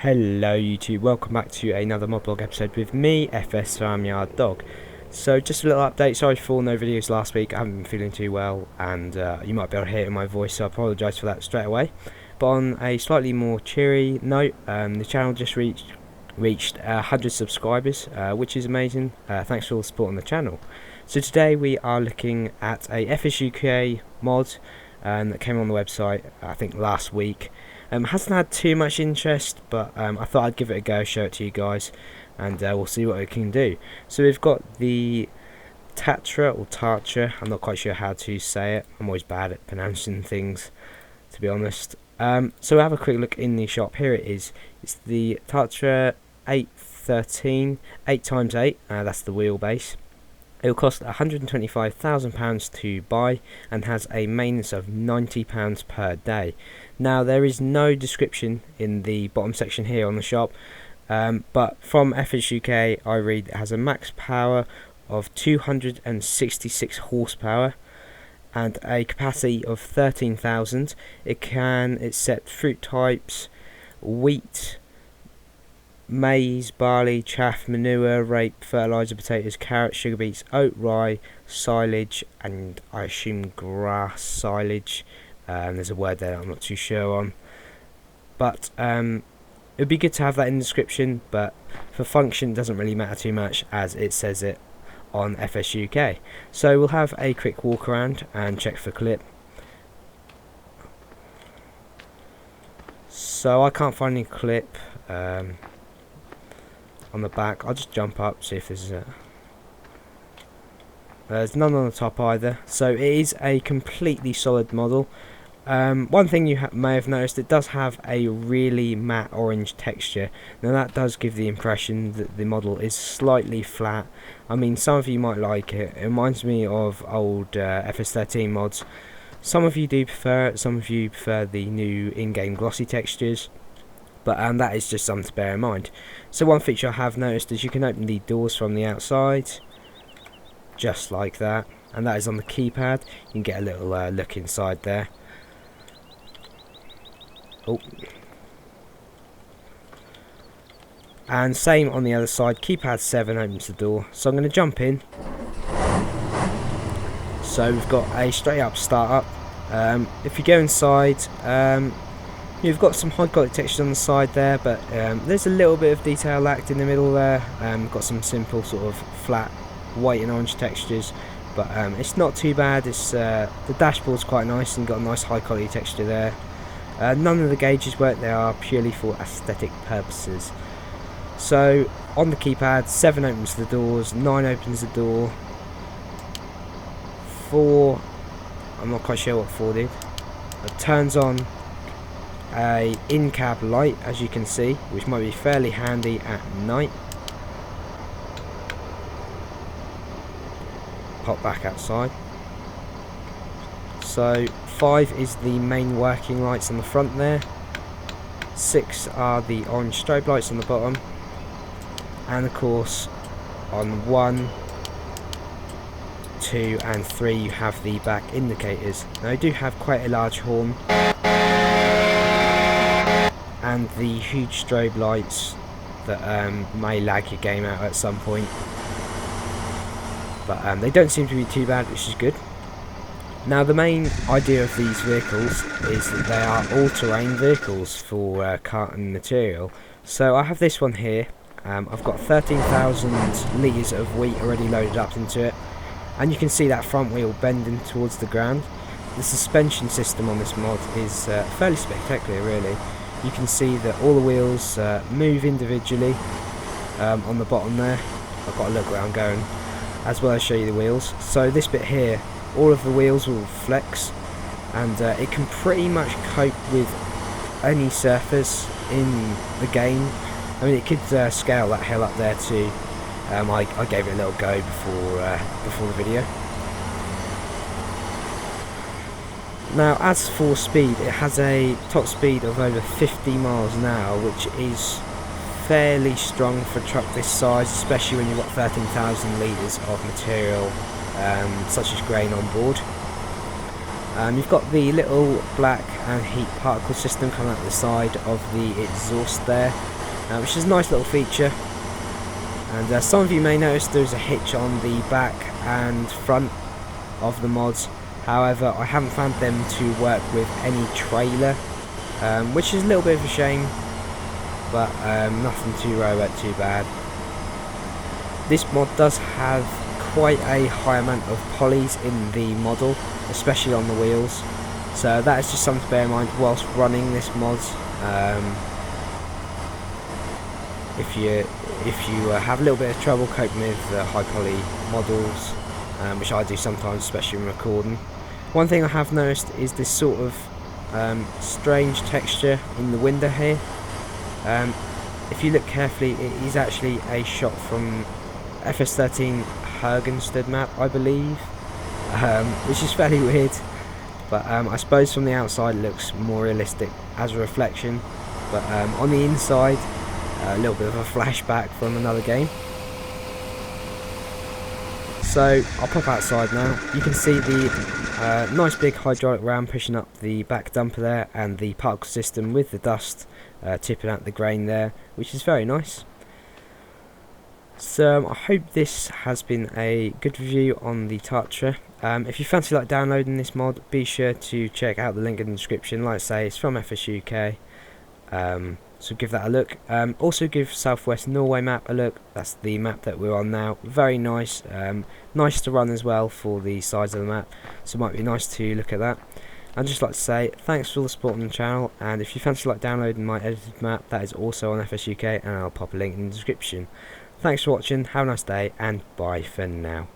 Hello YouTube, welcome back to another Modblog episode with me, FS15 Dog. So just a little update, sorry for no videos last week, I haven't been feeling too well and you might be able to hear it in my voice, so I apologise for that straight away. But on a slightly more cheery note, the channel just reached 100 subscribers, which is amazing. Thanks for all the support on the channel. So today we are looking at a FS mod that came on the website, I think last week. Hasn't had too much interest, but I thought I'd give it a go, show it to you guys, and we'll see what it can do. So we've got the Tatra, or Tatra, I'm not quite sure how to say it, I'm always bad at pronouncing things, to be honest. So we'll have a quick look in the shop. Here it is. It's the Tatra 813, 8x8, that's the wheelbase. It will cost £125,000 to buy and has a maintenance of £90 per day. Now there is no description in the bottom section here on the shop, but from FS UK I read it has a max power of 266 horsepower and a capacity of 13,000. It accept fruit types, wheat, maize, barley, chaff, manure, rape, fertiliser, potatoes, carrots, sugar beets, oat, rye, silage, and I assume grass silage. There's a word there I'm not too sure on, but it would be good to have that in the description, but for function it doesn't really matter too much as it says it on FS UK. So we'll have a quick walk around and check for clip. So I can't find any clip on the back. I'll just jump up, see if there's none on the top either. So it is a completely solid model. One thing you may have noticed, it does have a really matte orange texture. Now that does give the impression that the model is slightly flat. I mean, some of you might like it. It reminds me of old FS13 mods. Some of you do prefer it, some of you prefer the new in-game glossy textures. But that is just something to bear in mind. So one feature I have noticed is you can open the doors from the outside, just like that, and that is on the keypad. You can get a little look inside there. Oh. And same on the other side, keypad 7 opens the door. So I'm going to jump in. So we've got a straight up start up. If you go inside, you've got some high quality textures on the side there, but there's a little bit of detail lacked in the middle there. Got some simple sort of flat white and orange textures, but it's not too bad. It's the dashboard's quite nice and got a nice high quality texture there. None of the gauges work, they are purely for aesthetic purposes. So on the keypad, 7 opens the doors, 9 opens the door, 4, I'm not quite sure what 4 did. It turns on a in-cab light, as you can see, which might be fairly handy at night. Pop back outside. So 5 is the main working lights on the front there, 6 are the orange strobe lights on the bottom, and of course on 1, 2 and 3 you have the back indicators. Now I do have quite a large horn and the huge strobe lights that may lag your game out at some point, but they don't seem to be too bad, which is good. Now the main idea of these vehicles is that they are all-terrain vehicles for carton material. So I have this one here. I've got 13,000 litres of wheat already loaded up into it, and you can see that front wheel bending towards the ground. The suspension system on this mod is fairly spectacular really. You can see that all the wheels move individually on the bottom there. I've got a look where I'm going, as well as show you the wheels. So this bit here, all of the wheels will flex, and it can pretty much cope with any surface in the game. I mean, it could scale that hill up there too. I gave it a little go before the video. Now as for speed, it has a top speed of over 50 miles an hour, which is fairly strong for a truck this size, especially when you've got 13,000 litres of material such as grain on board. You've got the little black and heat particle system coming out the side of the exhaust there, which is a nice little feature. And some of you may notice there's a hitch on the back and front of the mods. However, I haven't found them to work with any trailer, which is a little bit of a shame, but nothing too too bad. This mod does have quite a high amount of polys in the model, especially on the wheels, so that is just something to bear in mind whilst running this mod. If you have a little bit of trouble coping with high poly models, which I do sometimes, especially when recording. One thing I have noticed is this sort of strange texture in the window here. If you look carefully, it is actually a shot from FS15 Hergenstedt map, I believe, which is fairly weird, but I suppose from the outside it looks more realistic as a reflection, but on the inside, a little bit of a flashback from another game. So I'll pop outside now. You can see the nice big hydraulic ram pushing up the back dumper there, and the particle system with the dust tipping out the grain there, which is very nice. So I hope this has been a good review on the Tatra. If you fancy downloading this mod, be sure to check out the link in the description. Like I say, it's from FS UK. So give that a look. Also give Southwest Norway map a look. That's the map that we're on now. Very nice. Nice to run as well for the size of the map. So it might be nice to look at that. I'd just like to say thanks for all the support on the channel. And if you fancy downloading my edited map, that is also on FS UK, and I'll pop a link in the description. Thanks for watching. Have a nice day, and bye for now.